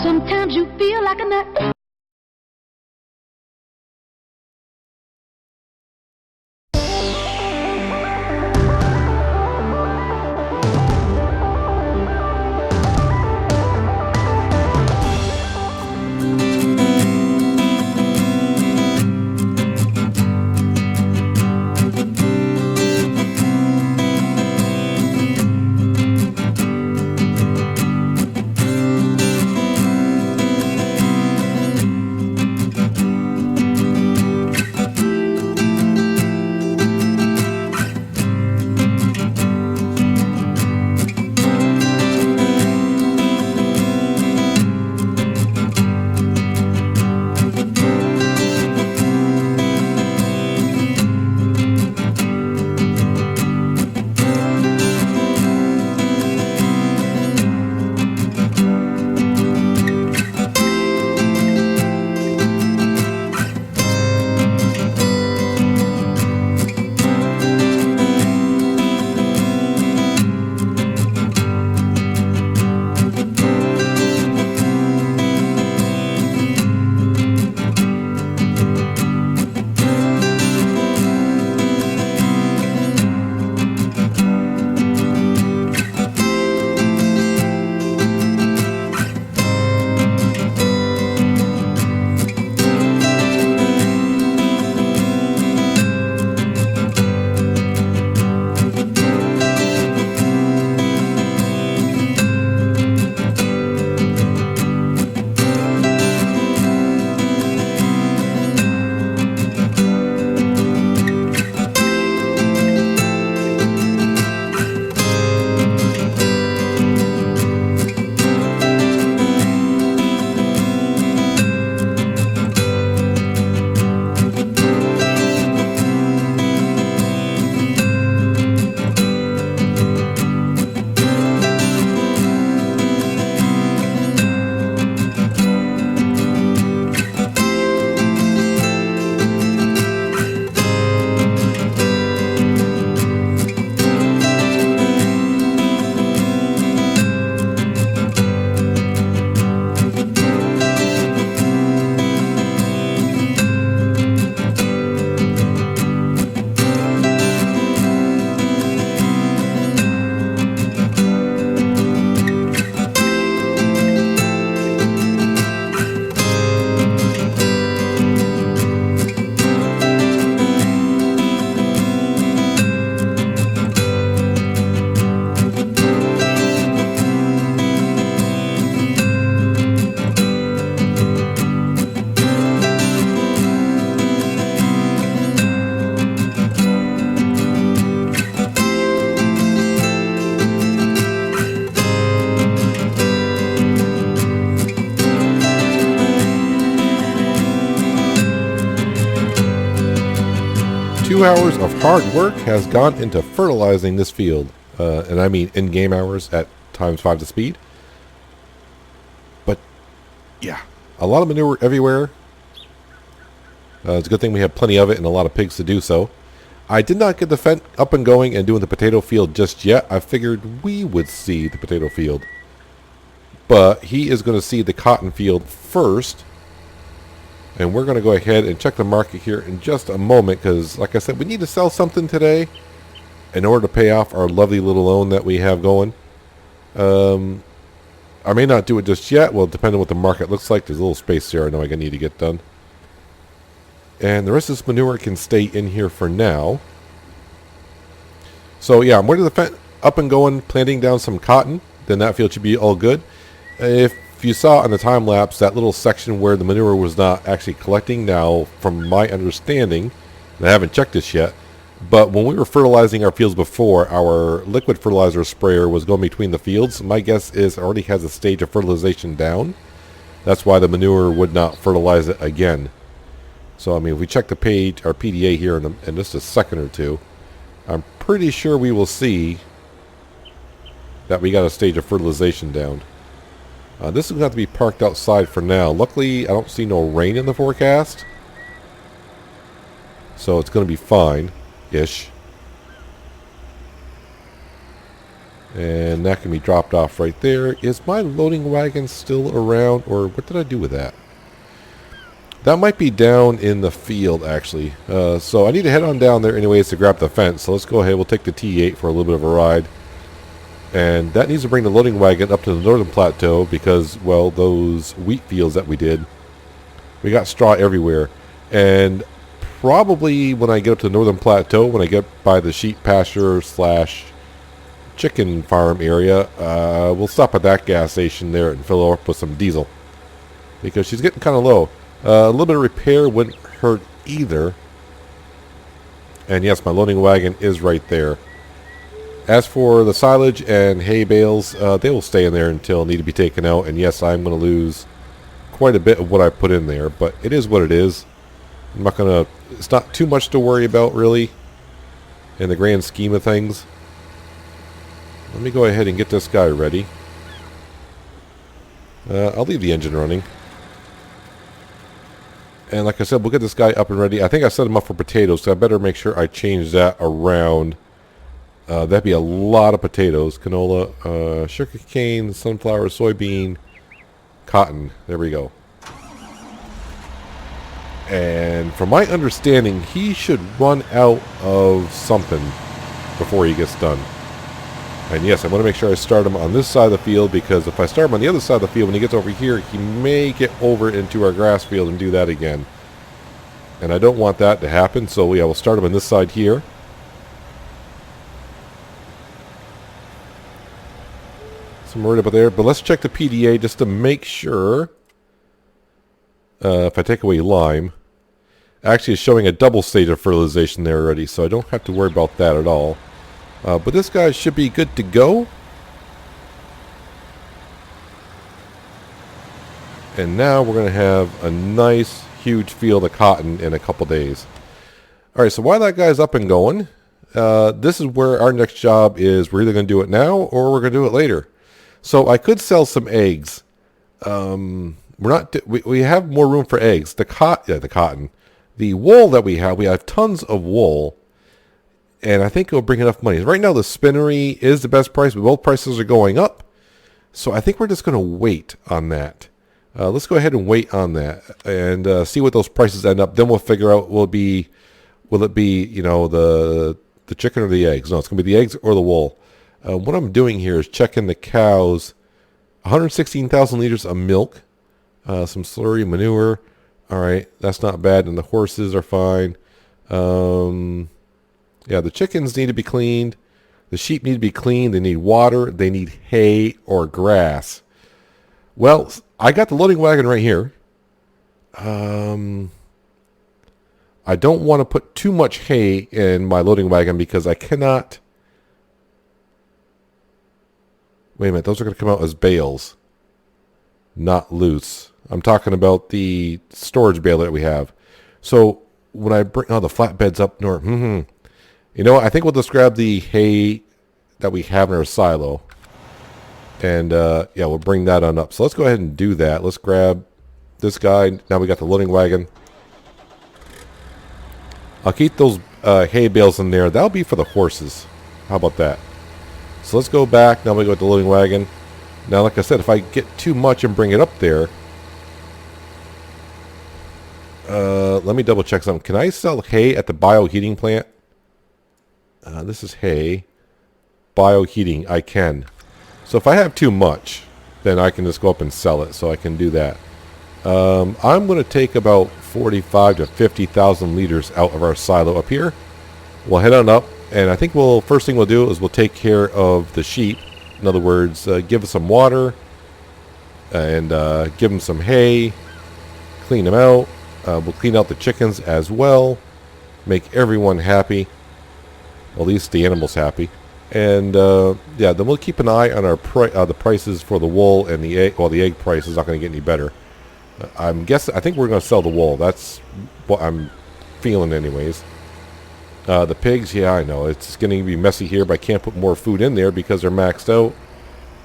Sometimes you feel like a nut. Hours of hard work has gone into fertilizing this field, and I mean in-game hours at times 5 the speed. But yeah, a lot of manure everywhere. It's a good thing we have plenty of it and a lot of pigs to do so. I did not get the fence up and going and doing the potato field just yet. I figured we would see the potato field, but he is going to see the cotton field first. And we're going to go ahead and check the market here in just a moment because, like I said, we need to sell something today in order to pay off our lovely little loan that we have going. I may not do it just yet. Well, depending on what the market looks like. There's a little space here I know I need to get done. And the rest of this manure can stay in here for now. So, yeah, I'm ready to the up and going, planting down some cotton. Then that field should be all good. If you saw on the time lapse that little section where the manure was not actually collecting, now from my understanding, and I haven't checked this yet, but when we were fertilizing our fields before, our liquid fertilizer sprayer was going between the fields. My guess is it already has a stage of fertilization down. That's why the manure would not fertilize it again. So I mean, if we check the page, our PDA here in just a second or two, I'm pretty sure we will see that we got a stage of fertilization down. This is going to have to be parked outside for now. Luckily, I don't see no rain in the forecast. So it's going to be fine-ish. And that can be dropped off right there. Is my loading wagon still around, or what did I do with that? That might be down in the field, actually. So I need to head on down there anyways to grab the fence. So let's go ahead. We'll take the T8 for a little bit of a ride. And that needs to bring the loading wagon up to the northern plateau because, well, those wheat fields that we did, we got straw everywhere. And probably when I get up to the northern plateau, when I get by the sheep pasture / chicken farm area, we'll stop at that gas station there and fill her up with some diesel. Because she's getting kind of low. A little bit of repair wouldn't hurt either. And yes, my loading wagon is right there. As for the silage and hay bales, they will stay in there until need to be taken out. And yes, I'm going to lose quite a bit of what I put in there. But it is what it is. I'm not going to... It's not too much to worry about, really, in the grand scheme of things. Let me go ahead and get this guy ready. I'll leave the engine running. And like I said, we'll get this guy up and ready. I think I set him up for potatoes, so I better make sure I change that around. That'd be a lot of potatoes. Canola, sugar cane, sunflower, soybean, cotton. There we go. And from my understanding, he should run out of something before he gets done. And yes, I want to make sure I start him on this side of the field, because if I start him on the other side of the field, when he gets over here, he may get over into our grass field and do that again. And I don't want that to happen, so yeah, we'll start him on this side here. So I'm worried about there, but let's check the PDA just to make sure. If I take away lime, actually it's showing a double stage of fertilization there already, so I don't have to worry about that at all. But this guy should be good to go. And now we're going to have a nice, huge field of cotton in a couple days. Alright, so while that guy's up and going, this is where our next job is. We're either going to do it now or we're going to do it later. So I could sell some eggs. We have more room for eggs. The cotton. The wool that we have tons of wool. And I think it'll bring enough money. Right now, the spinnery is the best price, but both prices are going up. So I think we're just going to wait on that. Let's go ahead and wait on that and see what those prices end up. Then we'll figure out will it be the chicken or the eggs? No, it's going to be the eggs or the wool. What I'm doing here is checking the cows. 116,000 liters of milk, some slurry manure. All right, that's not bad. And the horses are fine. Yeah, the chickens need to be cleaned. The sheep need to be cleaned. They need water. They need hay or grass. Well, I got the loading wagon right here. I don't want to put too much hay in my loading wagon because I cannot... Wait a minute, those are going to come out as bales, not loose. I'm talking about the storage bale that we have. So when I bring... Oh, the flatbed's up north. You know what? I think we'll just grab the hay that we have in our silo. And, yeah, we'll bring that on up. So let's go ahead and do that. Let's grab this guy. Now we got the loading wagon. I'll keep those hay bales in there. That'll be for the horses. How about that? So let's go back. Now we go with the loading wagon. Now, like I said, if I get too much and bring it up there... let me double check something. Can I sell hay at the bioheating plant? This is hay. Bioheating. I can. So if I have too much, then I can just go up and sell it. So I can do that. I'm going to take about 45 to 50,000 liters out of our silo up here. We'll head on up. And I think first thing we'll do is we'll take care of the sheep. In other words, give us some water. And give them some hay. Clean them out. We'll clean out the chickens as well. Make everyone happy. Well, at least the animals happy. And yeah, then we'll keep an eye on our the prices for the wool and the egg. Well, the egg price is not going to get any better. I think we're going to sell the wool. That's what I'm feeling, anyways. The pigs, yeah, I know it's going to be messy here, but I can't put more food in there because they're maxed out.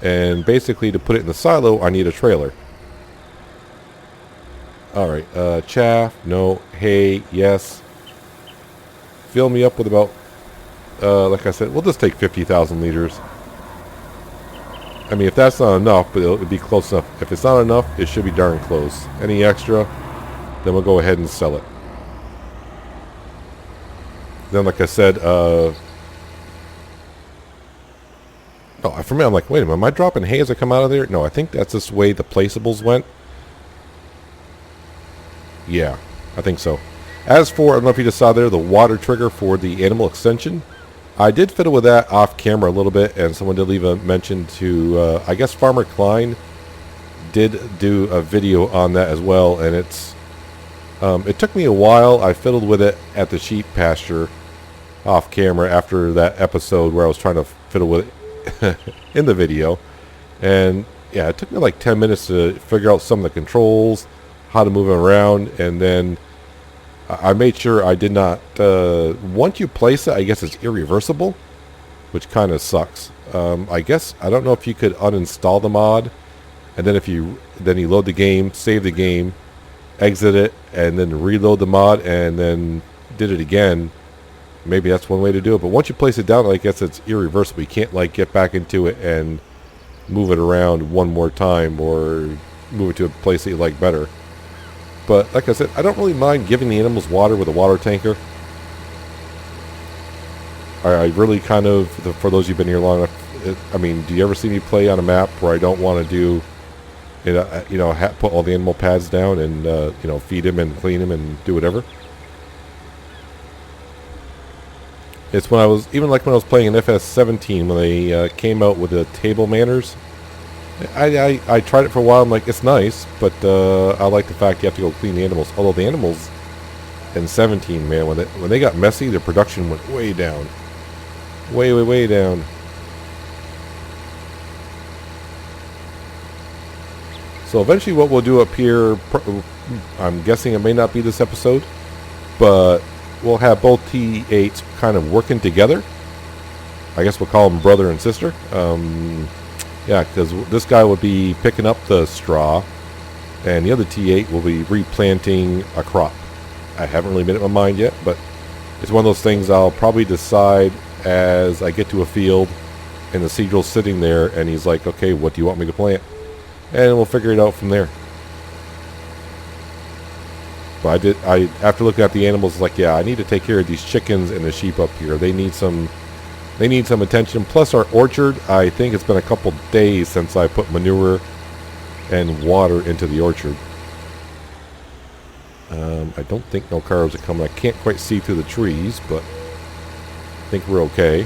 And basically, to put it in the silo, I need a trailer. All right, chaff, no. Hay, yes. Fill me up with about. Like I said, we'll just take 50,000 liters. I mean, if that's not enough, but it'll be close enough. If it's not enough, it should be darn close. Any extra, then we'll go ahead and sell it. Then, like I said, oh, for me, I'm like, wait a minute, am I dropping hay as I come out of there? No, I think that's just the way the placeables went. Yeah, I think so. As for, I don't know if you just saw there, the water trigger for the animal extension. I did fiddle with that off camera a little bit, and someone did leave a mention to, I guess Farmer Klein did do a video on that as well, and it's, it took me a while. I fiddled with it at the sheep pasture off camera after that episode where I was trying to fiddle with it in the video, and yeah, it took me like 10 minutes to figure out some of the controls, how to move it around, and then I made sure I did not, once you place it, I guess it's irreversible, which kind of sucks. I guess, I don't know if you could uninstall the mod, and then then you load the game, save the game, exit it, and then reload the mod, and then did it again. Maybe that's one way to do it, but once you place it down, I guess it's irreversible. You can't like get back into it and move it around one more time, or move it to a place that you like better. But like I said, I don't really mind giving the animals water with a water tanker. I really kind of, for those who've been here long enough, I mean, do you ever see me play on a map where I don't want to do, put all the animal pads down and, feed him and clean him and do whatever? It's when I was, even like when I was playing in FS17, when they came out with the table manners. I tried it for a while. I'm like, it's nice, but I like the fact you have to go clean the animals. Although the animals in 17, man, when they got messy, their production went way down, way down. So eventually, what we'll do up here, I'm guessing it may not be this episode, but we'll have both T8s kind of working together. I guess we'll call them brother and sister. Yeah, because this guy will be picking up the straw, and the other T8 will be replanting a crop. I haven't really made up my mind yet, but it's one of those things I'll probably decide as I get to a field, and the seedrill's sitting there, and he's like, okay, what do you want me to plant? And we'll figure it out from there. But after looking at the animals, like, yeah, I need to take care of these chickens and the sheep up here. They need some attention. Plus our orchard, I think it's been a couple days since I put manure and water into the orchard. I don't think no cars are coming. I can't quite see through the trees, but I think we're okay.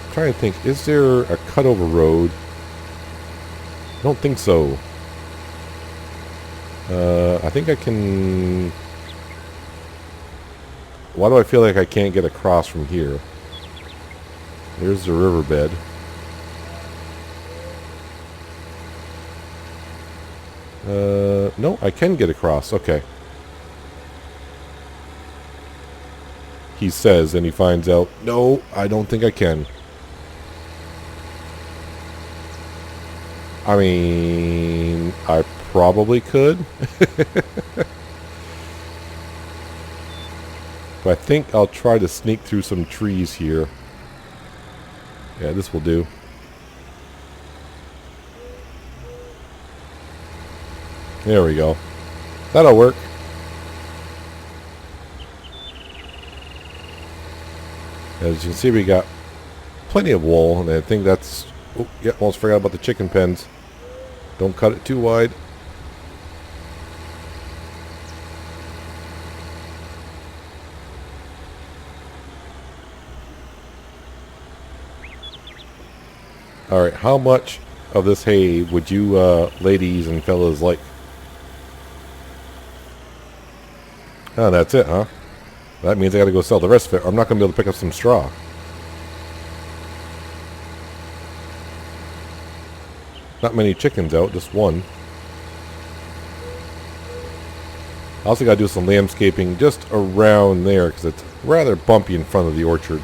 I'm trying to think, is there a cutover road? I don't think so. I think I can... Why do I feel like I can't get across from here? There's the riverbed. No, I can get across. Okay. He says, and he finds out, no, I don't think I can. I mean, I probably could. But I think I'll try to sneak through some trees here. Yeah, this will do. There we go. That'll work. As you can see, we got plenty of wool, and I think that's... Oh, yeah, almost forgot about the chicken pens. Don't cut it too wide. Alright, how much of this hay would you ladies and fellas like? Oh, that's it, huh? That means I gotta go sell the rest of it, or I'm not gonna be able to pick up some straw. Not many chickens out, just one. I also gotta do some landscaping just around there, because it's rather bumpy in front of the orchard.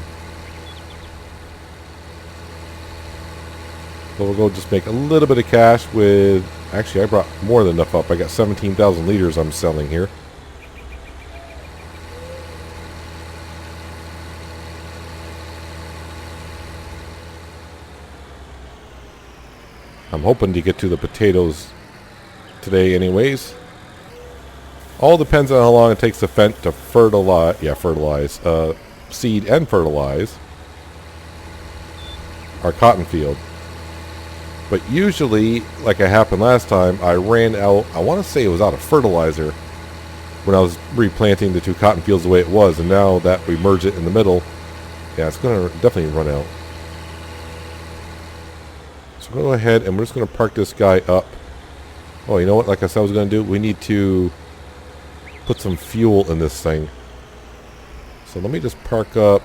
So we'll go just make a little bit of cash with... Actually, I brought more than enough up. I got 17,000 liters I'm selling here. I'm hoping to get to the potatoes today anyways. All depends on how long it takes the Fendt to fertilize, seed and fertilize our cotton field. But usually, like it happened last time, I ran out, I want to say it was out of fertilizer when I was replanting the 2 cotton fields the way it was, and now that we merge it in the middle, yeah, it's going to definitely run out. So go ahead and we're just going to park this guy up. Oh, you know what? Like I said I was going to do, we need to put some fuel in this thing. So let me just park up,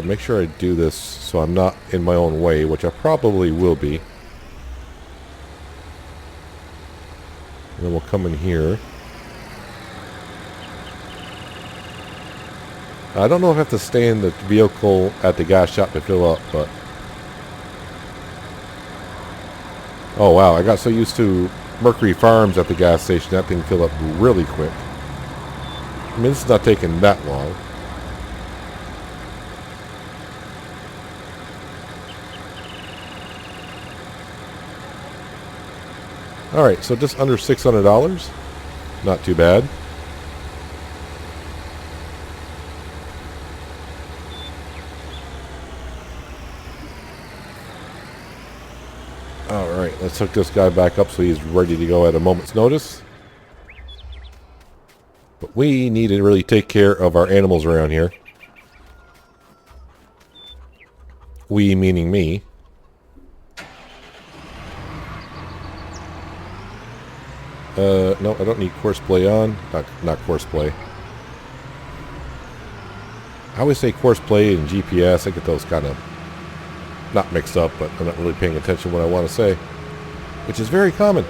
make sure I do this so I'm not in my own way, which I probably will be. And then we'll come in here. I don't know if I have to stay in the vehicle at the gas shop to fill up, but... Oh wow, I got so used to Mercury Farms at the gas station, that thing filled up really quick. I mean, this is not taking that long. Alright, so just under $600. Not too bad. Alright, let's hook this guy back up so he's ready to go at a moment's notice. But we need to really take care of our animals around here. We meaning me. No, I don't need Courseplay on. Not Courseplay. I always say Courseplay and GPS. I get those kind of not mixed up, but I'm not really paying attention to what I want to say, which is very common.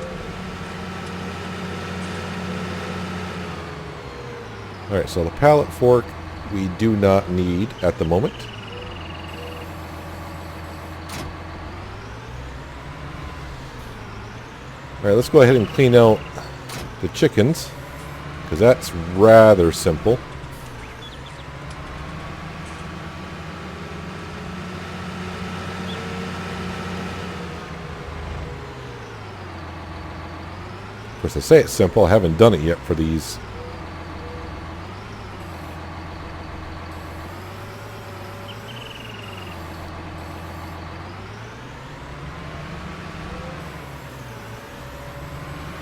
Alright, so the pallet fork we do not need at the moment. Alright, let's go ahead and clean out the chickens, because that's rather simple. Of course, I say it's simple. I haven't done it yet for these.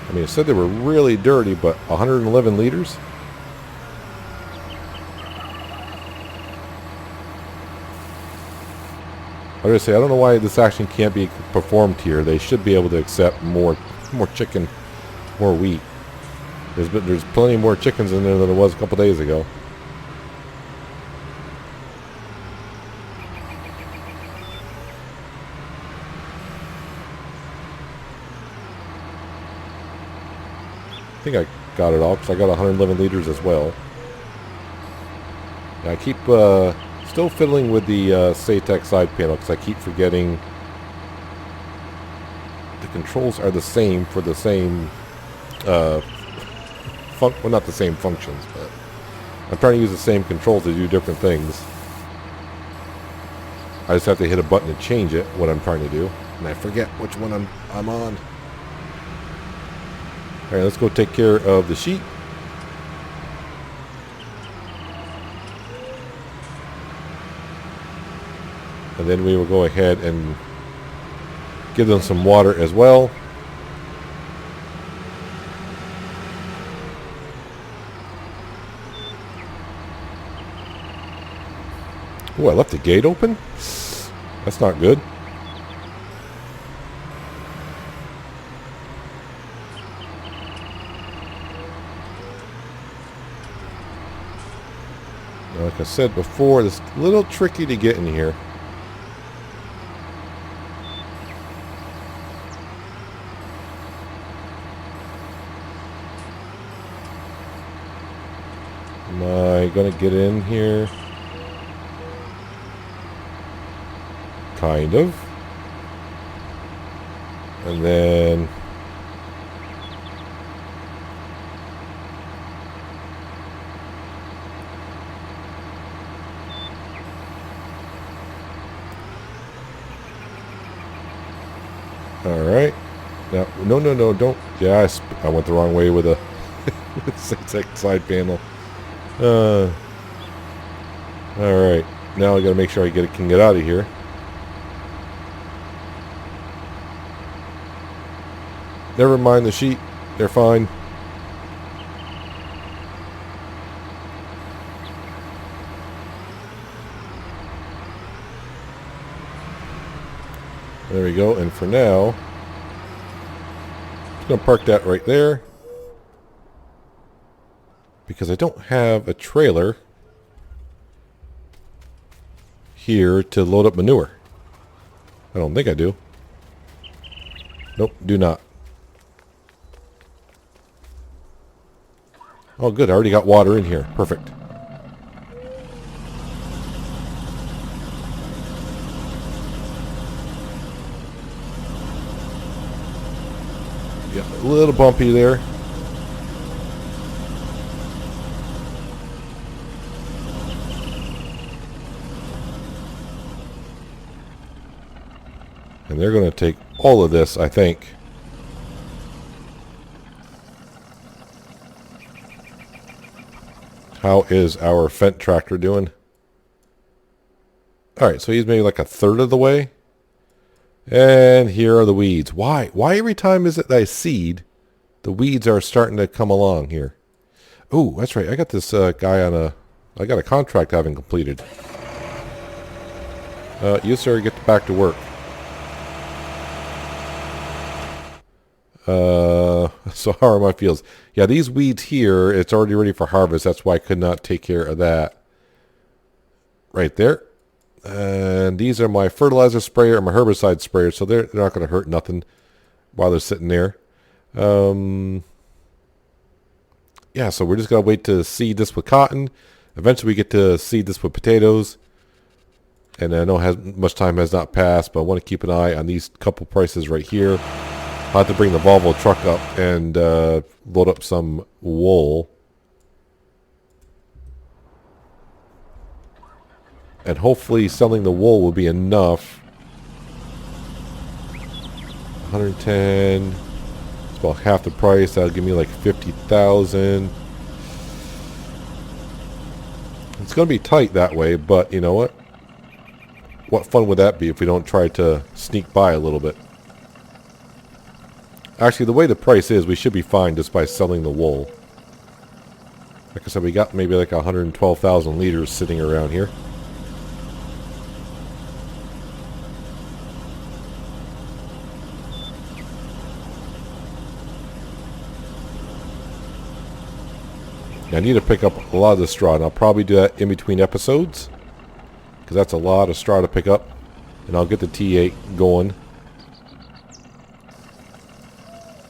I mean, it said they were really dirty, but 111 liters? I was going to say, I don't know why this action can't be performed here. They should be able to accept more chicken, more wheat. There's plenty more chickens in there than there was a couple days ago. I think I got it all because I got 111 liters as well. And I keep still fiddling with the SATEC side panel because I keep forgetting the controls are the same for the same well, not the same functions, but I'm trying to use the same controls to do different things. I just have to hit a button to change it, what I'm trying to do, and I forget which one I'm on. Alright, let's go take care of the sheep. And then we will go ahead and give them some water as well. Oh, I left the gate open? That's not good. Like I said before, it's a little tricky to get in here. Am I gonna get in here? Kind of. And then Alright. Now, no, don't. Yeah, I went the wrong way with a side panel. Alright. Now I gotta make sure can get out of here. Never mind the sheep. They're fine. There we go. And for now, I'm just going to park that right there. Because I don't have a trailer here to load up manure. I don't think I do. Nope, do not. Oh, good. I already got water in here. Perfect. Yeah, a little bumpy there. And they're going to take all of this, I think. How is our Fendt tractor doing? Alright, so he's maybe like a third of the way. And here are the weeds. Why? Why every time is it that I seed, the weeds are starting to come along here? Oh, that's right. I got this guy on I got a contract I haven't completed. You, sir, get back to work. So how are my fields? Yeah, these weeds here, it's already ready for harvest. That's why I could not take care of that. Right there. And these are my fertilizer sprayer and my herbicide sprayer, so they're not going to hurt nothing while they're sitting there. Yeah, so we're just going to wait to seed this with cotton. Eventually we get to seed this with potatoes. And I know much time has not passed, but I want to keep an eye on these couple prices right here. I'll have to bring the Volvo truck up and load up some wool. And hopefully selling the wool will be enough. 110. It's about half the price. That'll give me like 50,000. It's going to be tight that way, but you know what? What fun would that be if we don't try to sneak by a little bit? Actually, the way the price is, we should be fine just by selling the wool. Like I said, we got maybe like 112,000 liters sitting around here. I need to pick up a lot of the straw, and I'll probably do that in between episodes, because that's a lot of straw to pick up. And I'll get the T8 going.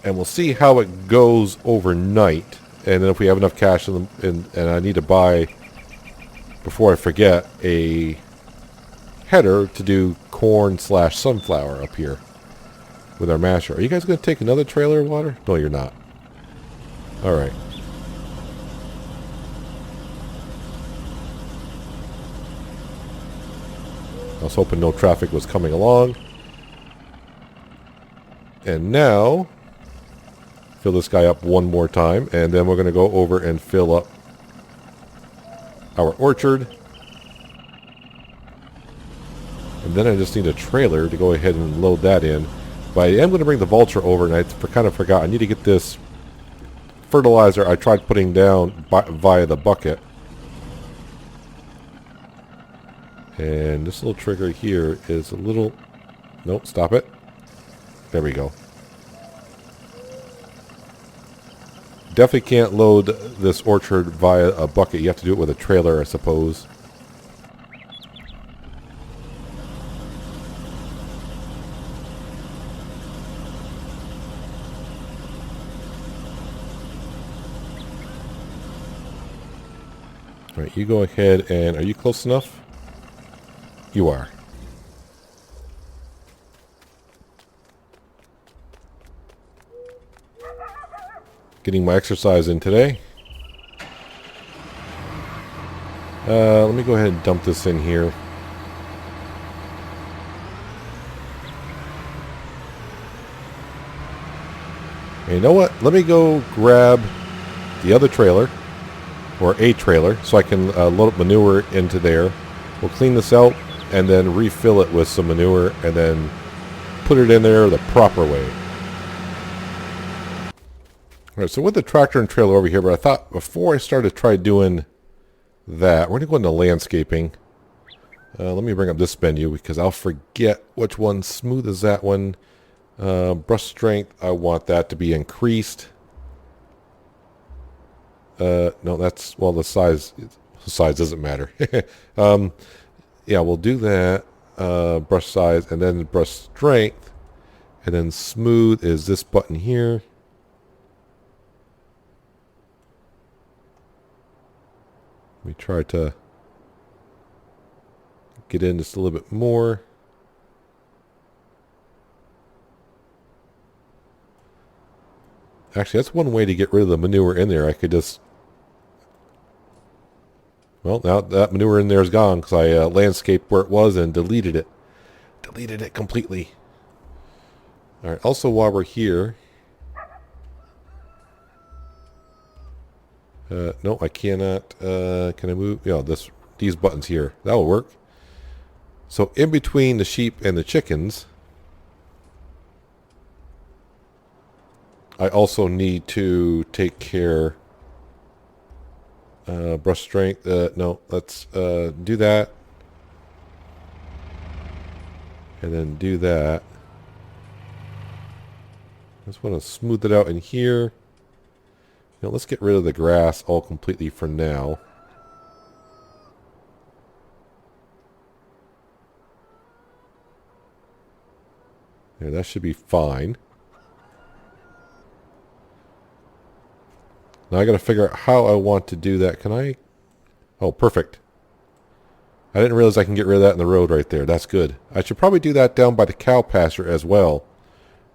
And we'll see how it goes overnight. And then if we have enough cash and I need to buy, before I forget, a header to do corn/sunflower up here with our masher. Are you guys going to take another trailer of water? No, you're not. Alright. I was hoping no traffic was coming along. And now, fill this guy up one more time, and then we're going to go over and fill up our orchard. And then I just need a trailer to go ahead and load that in. But I am going to bring the Vulture over, and I kind of forgot. I need to get this fertilizer I tried putting down via the bucket. And this little trigger here is a little... Nope, stop it. There we go. Definitely can't load this orchard via a bucket. You have to do it with a trailer, I suppose. Alright, you go ahead and... Are you close enough? You are. Getting my exercise in today. Let me go ahead and dump this in here. And you know what? Let me go grab the other trailer, or a trailer, so I can load up manure into there. We'll clean this out and then refill it with some manure and then put it in there the proper way. Alright, so with the tractor and trailer over here, but I thought before I started to try doing that, we're going to go into landscaping. Let me bring up this menu because I'll forget which one. Smooth is that one. Brush strength, I want that to be increased. No, that's, well, the size doesn't matter. Yeah, we'll do that. Brush size, and then brush strength. And then smooth is this button here. Let me try to get in just a little bit more. Actually, that's one way to get rid of the manure in there. I could just... Well, now that manure in there is gone because I landscaped where it was and deleted it. Deleted it completely. Alright, also while we're here... no, I cannot. Can I move? Yeah, these buttons here. That will work. So in between the sheep and the chickens, I also need to take care. Brush strength. No, let's do that. And then do that. Just want to smooth it out in here. Now let's get rid of the grass all completely for now. Yeah, that should be fine. Now I got to figure out how I want to do that. Can I? Oh, perfect. I didn't realize I can get rid of that in the road right there. That's good. I should probably do that down by the cow pasture as well.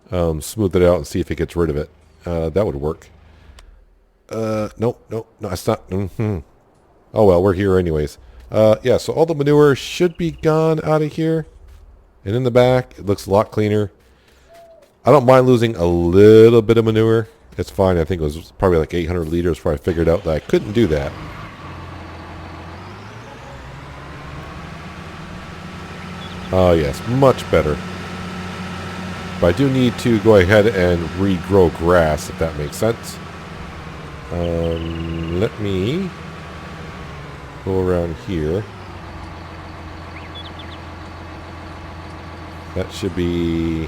Smooth it out and see if it gets rid of it. That would work. No, it's not. Oh well, we're here anyways. Yeah, so all the manure should be gone out of here. And in the back, it looks a lot cleaner. I don't mind losing a little bit of manure. It's fine. I think it was probably like 800 liters before I figured out that I couldn't do that. Oh yes, much better. But I do need to go ahead and regrow grass, if that makes sense. Let me go around here. That should be...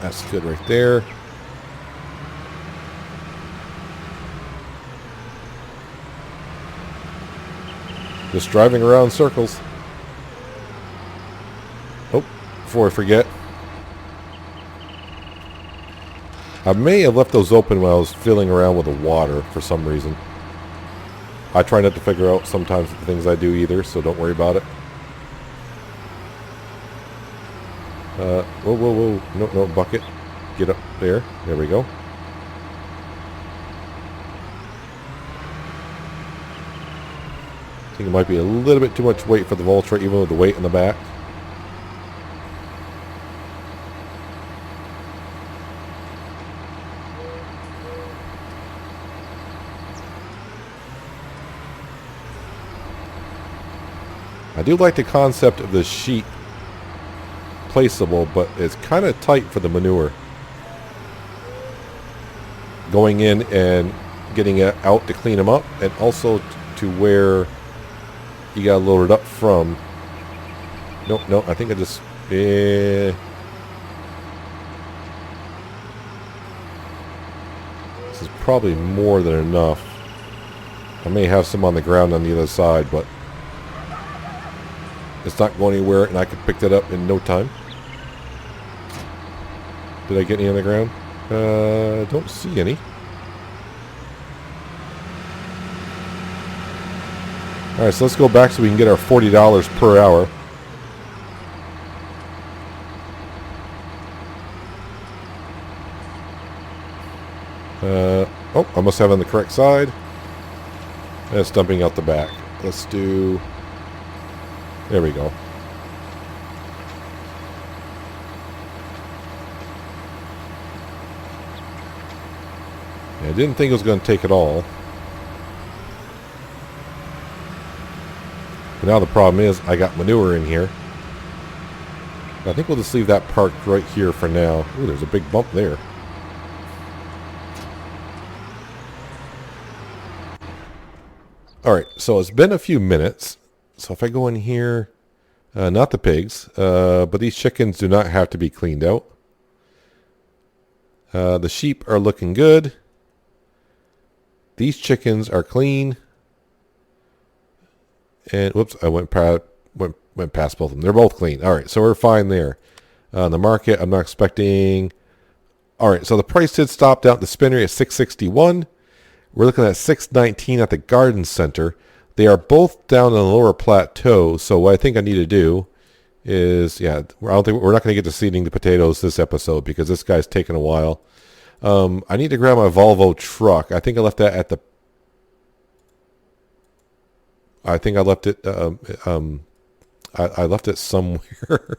That's good right there. Just driving around circles. Oh, before I forget. I may have left those open when I was fiddling around with the water for some reason. I try not to figure out sometimes the things I do either, so don't worry about it. Whoa. No, bucket. Get up there. There we go. I think it might be a little bit too much weight for the Voltra, even with the weight in the back. I do like the concept of the sheet placeable, but it's kind of tight for the manure. Going in and getting it out to clean them up, and also to where you gotta load it up from. No, I think I just... This is probably more than enough. I may have some on the ground on the other side, but it's not going anywhere, and I could pick that up in no time. Did I get any on the ground? Don't see any. Alright, so let's go back so we can get our $40 per hour. Oh, I must have it on the correct side. That's dumping out the back. Let's do... There we go. Yeah, I didn't think it was going to take it all. But now the problem is I got manure in here. I think we'll just leave that parked right here for now. Ooh, there's a big bump there. Alright, so it's been a few minutes. So if I go in here, not the pigs, but these chickens do not have to be cleaned out. The sheep are looking good. These chickens are clean. And whoops, I went past both of them. They're both clean. All right, so we're fine there. The market, I'm not expecting. All right, so the price did stop down at the spinnery at 661. We're looking at 619 at the garden center. They are both down on the lower plateau. So what I think I need to do is, yeah, I don't think we're not going to get to seeding the potatoes this episode because this guy's taking a while. I need to grab my Volvo truck. I think I left that at the. I think I left it. I left it somewhere.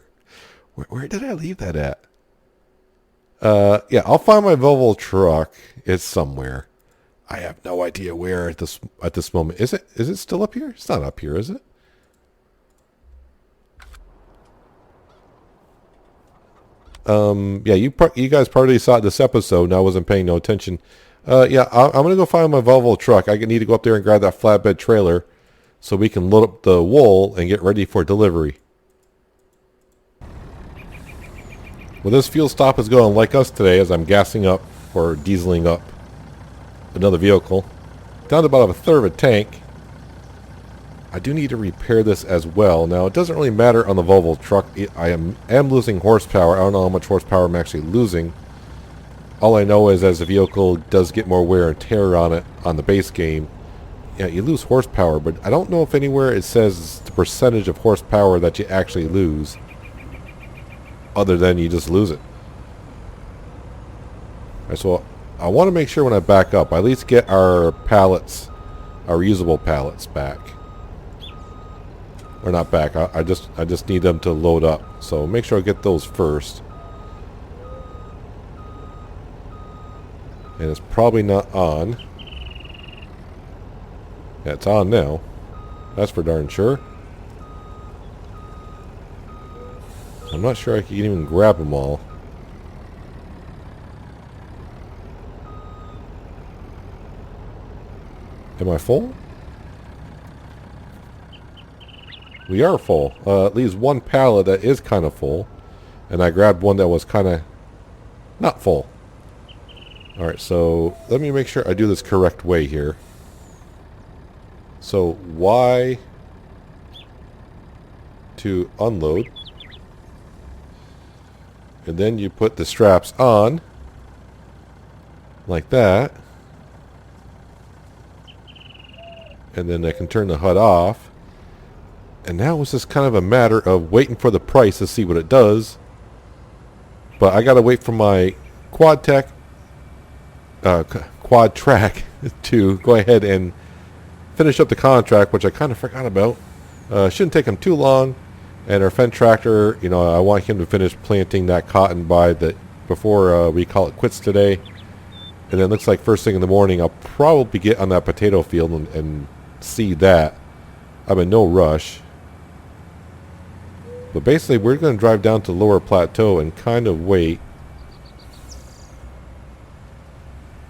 Where did I leave that at? Yeah, I'll find my Volvo truck. It's somewhere. I have no idea where at this moment. Is it still up here? It's not up here, is it? Yeah, you guys probably saw this episode and I wasn't paying no attention. Yeah, I'm going to go find my Volvo truck. I need to go up there and grab that flatbed trailer so we can load up the wool and get ready for delivery. Well, this fuel stop is going like us today as I'm gassing up or dieseling up another vehicle. Down to about a third of a tank. I do need to repair this as well. Now, it doesn't really matter on the Volvo truck. I am losing horsepower. I don't know how much horsepower I'm actually losing. All I know is as the vehicle does get more wear and tear on it on the base game, yeah, you lose horsepower, but I don't know if anywhere it says the percentage of horsepower that you actually lose, other than you just lose it. Right, so I want to make sure when I back up, I at least get our pallets, our reusable pallets back. Or not back, I just need them to load up. So make sure I get those first. And it's probably not on. Yeah, it's on now. That's for darn sure. I'm not sure I can even grab them all. Am I full? We are full. It leaves one pallet that is kind of full. And I grabbed one that was kind of not full. Alright, so let me make sure I do this correct way here. So Y to unload. And then you put the straps on. Like that. And then I can turn the HUD off. And now it's just kind of a matter of waiting for the price to see what it does. But I got to wait for my quad track to go ahead and finish up the contract, which I kind of forgot about. Shouldn't take him too long. And our Fendt tractor, you know, I want him to finish planting that cotton before we call it quits today. And then it looks like first thing in the morning, I'll probably get on that potato field and see that. I'm in no rush. But basically, we're going to drive down to lower plateau and kind of wait.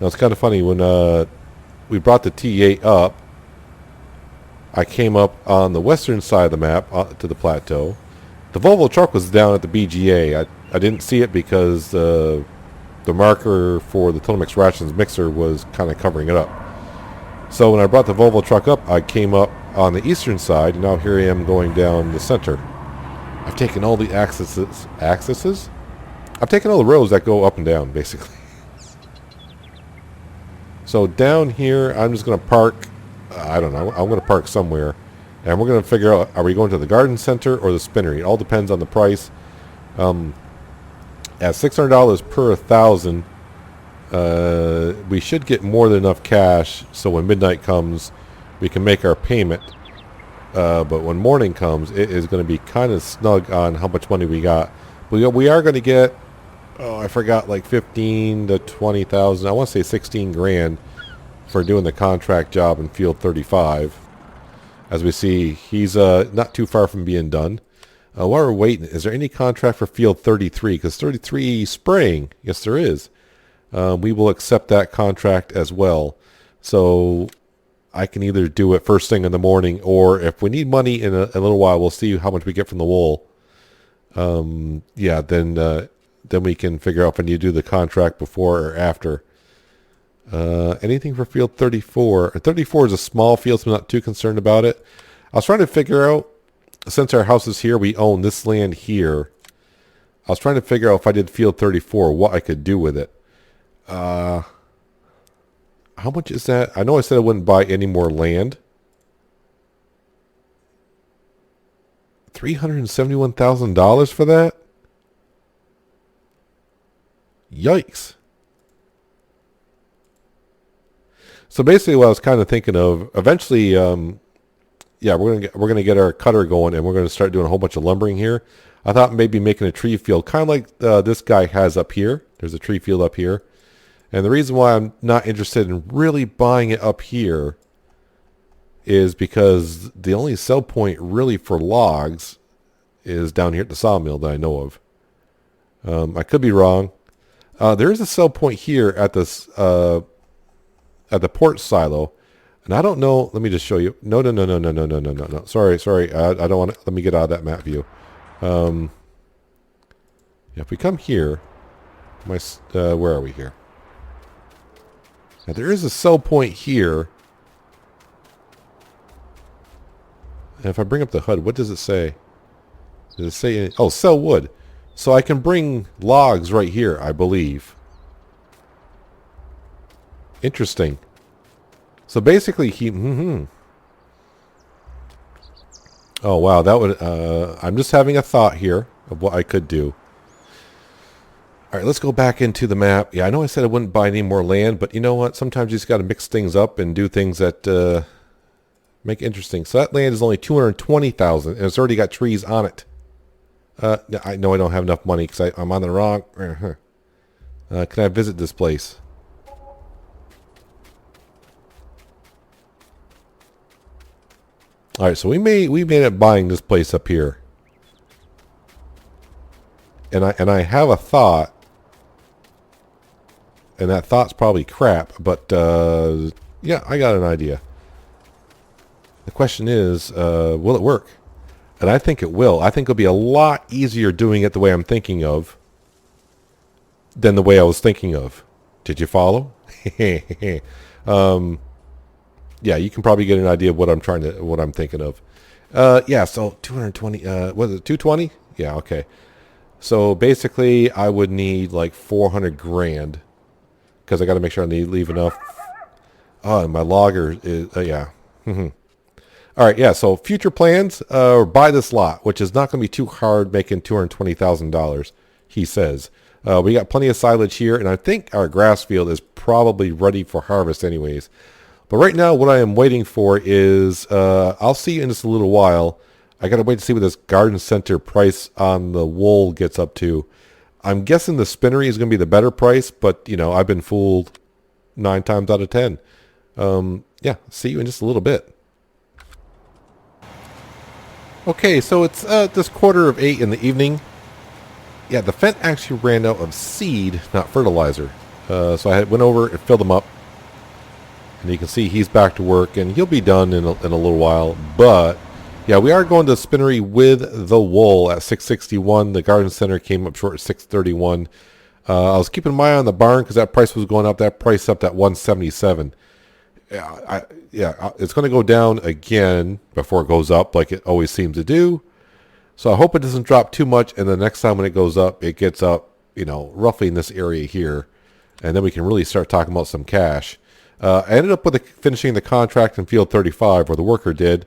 Now, it's kind of funny. When we brought the T8 up, I came up on the western side of the map to the plateau. The Volvo truck was down at the BGA. I didn't see it because the marker for the Total Mix Rations mixer was kind of covering it up. So when I brought the Volvo truck up, I came up on the eastern side, and now here I am going down the center. I've taken all the axes? I've taken all the roads that go up and down, basically. So down here, I'm just going to park, I don't know, I'm going to park somewhere. And we're going to figure out, are we going to the garden center or the spinnery? It all depends on the price. At $600 per 1,000, we should get more than enough cash so when midnight comes, we can make our payment. But when morning comes, it is going to be kind of snug on how much money we got. We are going to get oh, I forgot, like 15 to 20,000. I want to say 16 grand for doing the contract job in field 35. As we see, he's not too far from being done. While we're waiting, is there any contract for field 33? Because 33 spraying, yes there is. We will accept that contract as well. So I can either do it first thing in the morning, or if we need money in a little while, we'll see how much we get from the wool. Yeah, then we can figure out if I need to do the contract before or after. Anything for field 34? 34 is a small field, so I'm not too concerned about it. I was trying to figure out, since our house is here, we own this land here. I was trying to figure out if I did field 34, what I could do with it. How much is that? I know I said I wouldn't buy any more land. $371,000 for that? Yikes. So basically what I was kind of thinking of, eventually, yeah, we're gonna get our cutter going, and we're gonna start doing a whole bunch of lumbering here. I thought maybe making a tree field, kind of like this guy has up here. There's a tree field up here. And the reason why I'm not interested in really buying it up here is because the only sell point really for logs is down here at the sawmill that I know of. I could be wrong. There is a sell point here at this at the port silo, and I don't know. Let me just show you. No. Sorry. I don't want to. Let me get out of that map view. Yeah, if we come here, where are we here? Now, there is a sell point here. And if I bring up the HUD, what does it say? Does it say, oh, sell wood. So I can bring logs right here, I believe. Interesting. So basically, oh, wow, that would, I'm just having a thought here of what I could do. All right, let's go back into the map. Yeah, I know I said I wouldn't buy any more land, but you know what? Sometimes you just got to mix things up and do things that make it interesting. So that land is only $220,000, and it's already got trees on it. I know I don't have enough money because I'm on the wrong. Can I visit this place? All right, so we made up buying this place up here, and I have a thought. And that thought's probably crap, but yeah, I got an idea. The question is, will it work? And I think it will. I think it'll be a lot easier doing it the way I'm thinking of than the way I was thinking of. Did you follow? Yeah, you can probably get an idea of what I'm thinking of. Yeah, so 220. Was it 220? Yeah, okay. So basically, I would need like 400 grand. Because I got to make sure I leave enough. Oh, and my logger is, yeah. All right, yeah, so future plans, buy this lot, which is not going to be too hard making $220,000, he says. We got plenty of silage here, and I think our grass field is probably ready for harvest anyways. But right now, what I am waiting for is, I'll see you in just a little while. I got to wait to see what this garden center price on the wool gets up to. I'm guessing the spinnery is going to be the better price, but, you know, I've been fooled 9 times out of 10. Yeah, see you in just a little bit. Okay, so it's this 7:45 in the evening. Yeah, the Fendt actually ran out of seed, not fertilizer. So I went over and filled them up. And you can see he's back to work, and he'll be done in a little while. But yeah, we are going to the spinnery with the wool at 661. The garden center came up short at 631. I was keeping my eye on the barn because that price was going up. That price up at 177. Yeah, it's going to go down again before it goes up, like it always seems to do. So I hope it doesn't drop too much, and the next time when it goes up, it gets up, you know, roughly in this area here, and then we can really start talking about some cash. I ended up with finishing the contract in field 35, where the worker did.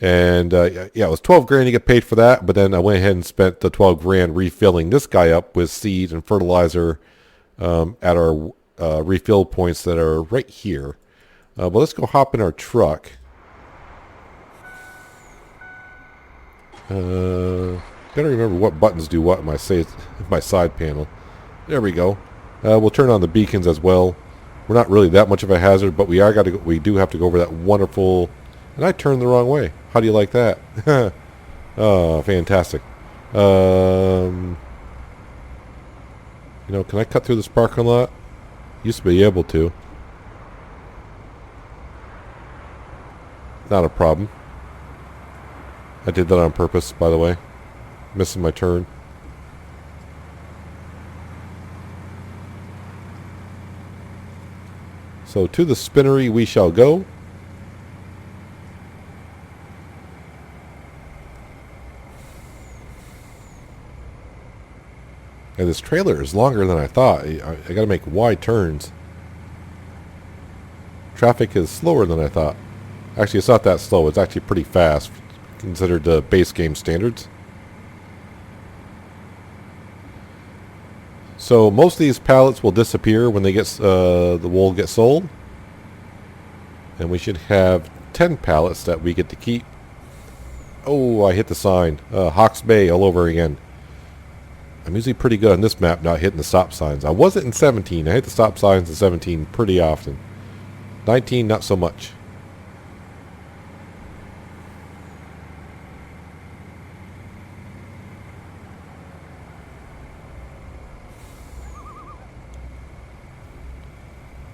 And yeah, it was 12 grand to get paid for that, but then I went ahead and spent the 12 grand refilling this guy up with seed and fertilizer at our refill points that are right here. But let's go hop in our truck. Gotta remember what buttons do what in my side panel. There we go. We'll turn on the beacons as well. We're not really that much of a hazard, but we do have to go over that wonderful... And I turned the wrong way. How do you like that? Oh, fantastic. You know, can I cut through this parking lot? Used to be able to. Not a problem. I did that on purpose, by the way. Missing my turn. So to the spinnery we shall go. And this trailer is longer than I thought. I gotta make wide turns. Traffic is slower than I thought. Actually, it's not that slow. It's actually pretty fast, considered the base game standards. So most of these pallets will disappear when they get the wool gets sold. And we should have 10 pallets that we get to keep. Oh, I hit the sign. Hawke's Bay all over again. I'm usually pretty good on this map, not hitting the stop signs. I wasn't in 17. I hit the stop signs in 17 pretty often. 19, not so much.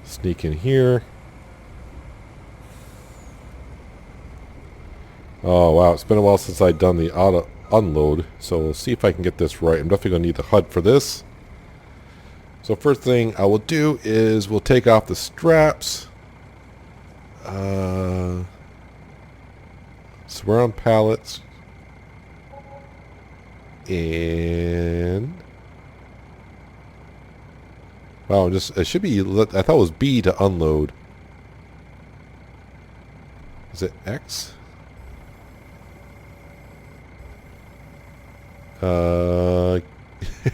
Sneak in here. Oh wow, it's been a while since I've done the auto unload, so we'll see if I can get this right. I'm definitely going to need the HUD for this. So first thing I will do is we'll take off the straps. So we're on pallets. And... wow, it should be... I thought it was B to unload. Is it X?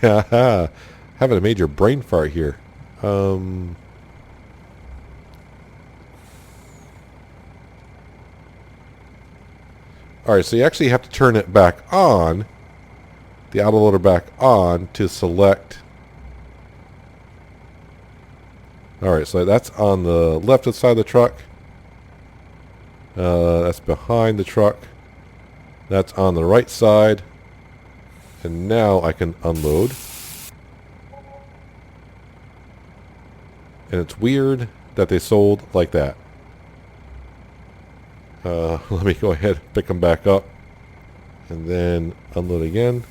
Yeah, having a major brain fart here. Alright, so you actually have to turn it back on, the autoloader back on, to select. Alright, so that's on the left side of the truck. That's behind the truck. That's on the right side. And now I can unload. And it's weird that they sold like that. Let me go ahead and pick them back up. And then unload again.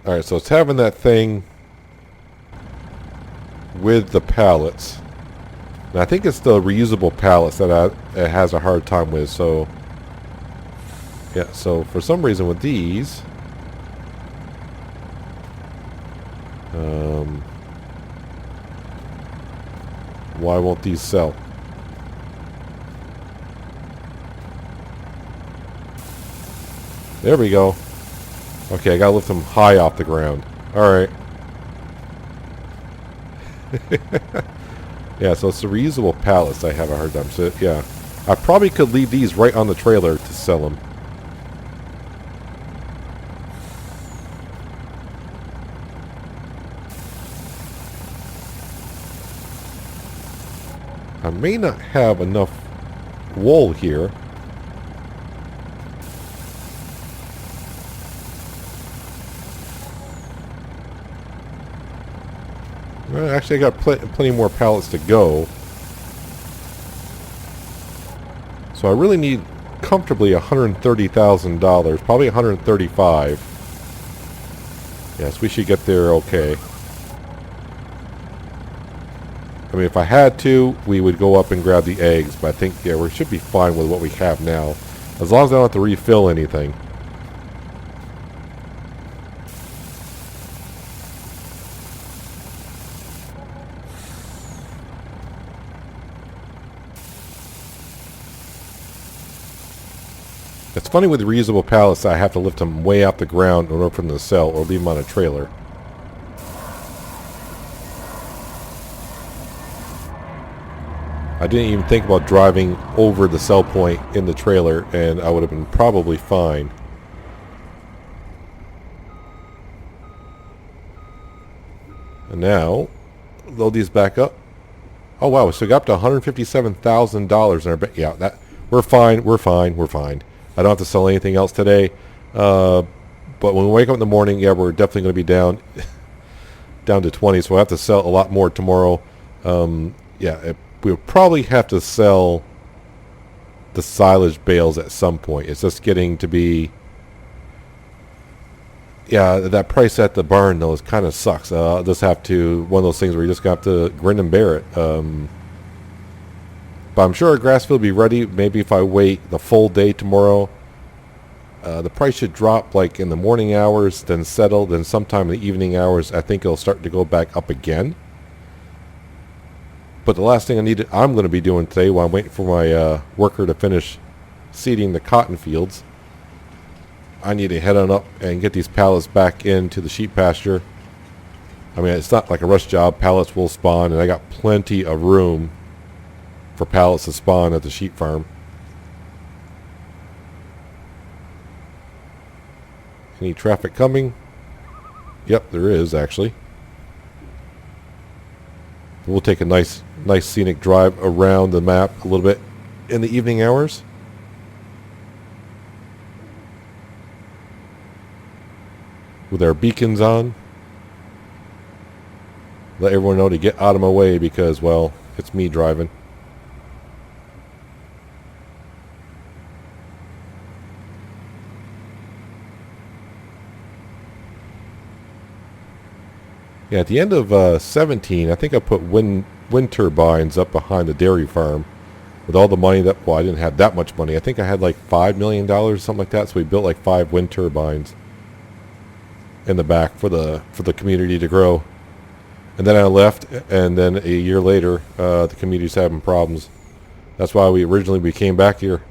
Alright, so it's having that thing with the pallets. And I think it's the reusable pallets that it has a hard time with. So, yeah, so for some reason with these... why won't these sell? There we go. Okay, I gotta lift them high off the ground. Alright. Yeah, so it's the reusable pallets I have a hard time. So, yeah. I probably could leave these right on the trailer to sell them. I may not have enough wool here. Well, actually, I got plenty more pallets to go. So I really need comfortably $130,000, probably $135,000. Yes, we should get there okay. I mean, if I had to, we would go up and grab the eggs, but I think, yeah, we should be fine with what we have now. As long as I don't have to refill anything. It's funny with the reusable pallets, I have to lift them way off the ground in order for them to sell, or leave them on a trailer. I didn't even think about driving over the sell point in the trailer, and I would have been probably fine. And now, load these back up. Oh wow, so we got up to $157,000 in our bank. Yeah, that we're fine. We're fine. We're fine. I don't have to sell anything else today. But when we wake up in the morning, yeah, we're definitely going to be down to 20. So we'll have to sell a lot more tomorrow. We'll probably have to sell the silage bales at some point. It's just getting to be, yeah, that price at the barn though is kind of sucks. I'll just have to, one of those things where you just have to grin and bear it. But I'm sure our grass field will be ready. Maybe if I wait the full day tomorrow, the price should drop like in the morning hours, then settle, then sometime in the evening hours, I think it'll start to go back up again. But the last thing I'm going to be doing today while I'm waiting for my worker to finish seeding the cotton fields, I need to head on up and get these pallets back into the sheep pasture. I mean, it's not like a rush job. Pallets will spawn, and I got plenty of room for pallets to spawn at the sheep farm. Any traffic coming? Yep, there is actually. We'll take a nice scenic drive around the map a little bit in the evening hours. With our beacons on. Let everyone know to get out of my way because, well, it's me driving. Yeah, at the end of 17, I think I put wind turbines up behind the dairy farm with all the money that, well, I didn't have that much money. I think I had like $5 million, something like that. So we built like 5 wind turbines in the back for the community to grow. And then I left, and then a year later, the community's having problems. That's why we came back here.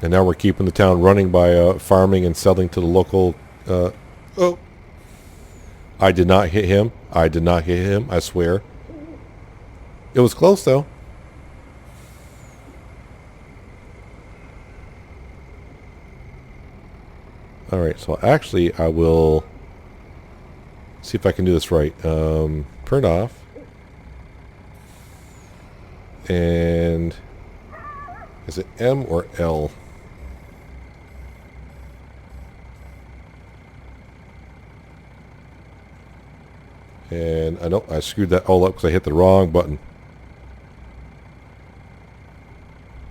And now we're keeping the town running by farming and selling to the local. Oh, I did not hit him. I did not hit him. I swear. It was close though. All right. So actually, I will see if I can do this right. Turn off. And is it M or L? And I know I screwed that all up because I hit the wrong button.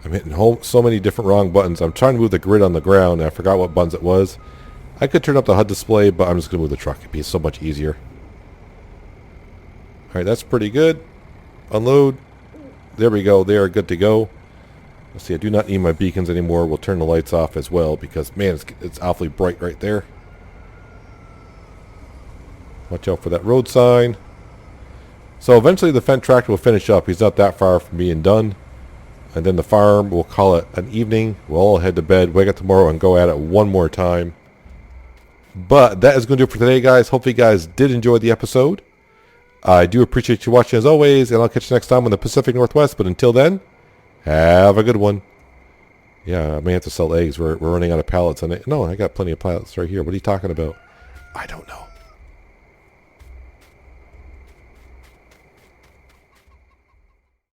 I'm hitting so many different wrong buttons. I'm trying to move the grid on the ground, and I forgot what buttons it was. I could turn up the HUD display, but I'm just going to move the truck. It'd be so much easier. Alright, that's pretty good. Unload. There we go. They are good to go. Let's see, I do not need my beacons anymore. We'll turn the lights off as well because, man, it's awfully bright right there. Watch out for that road sign. So eventually the Fendt tractor will finish up. He's not that far from being done. And then the farm, we'll call it an evening. We'll all head to bed, wake up tomorrow, and go at it one more time. But that is going to do it for today, guys. Hopefully you guys did enjoy the episode. I do appreciate you watching as always, and I'll catch you next time on the Pacific Northwest. But until then, have a good one. Yeah, I may have to sell eggs. We're running out of pallets on it. No, I got plenty of pallets right here. What are you talking about? I don't know.